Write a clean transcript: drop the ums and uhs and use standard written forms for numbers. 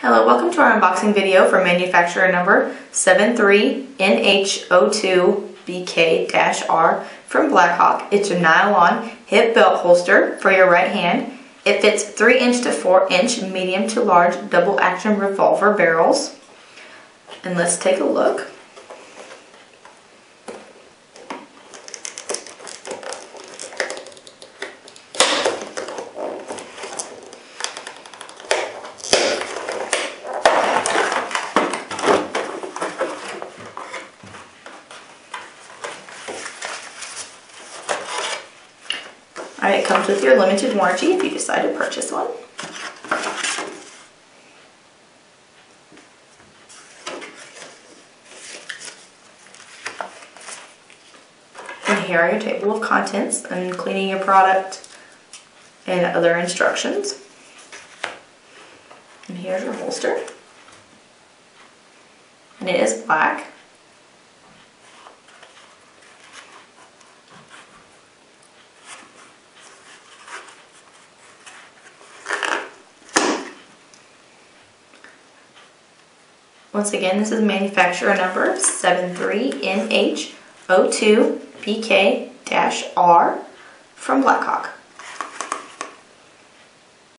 Hello, welcome to our unboxing video for manufacturer number 73NH02BK-R from Blackhawk. It's a nylon hip belt holster for your right hand. It fits 3-inch to 4-inch medium to large double action revolver barrels. And let's take a look. Alright, it comes with your limited warranty if you decide to purchase one. And here are your table of contents and cleaning your product and other instructions. And here's your holster. And it is black. Once again, this is manufacturer number 73NH02BK-R from Blackhawk.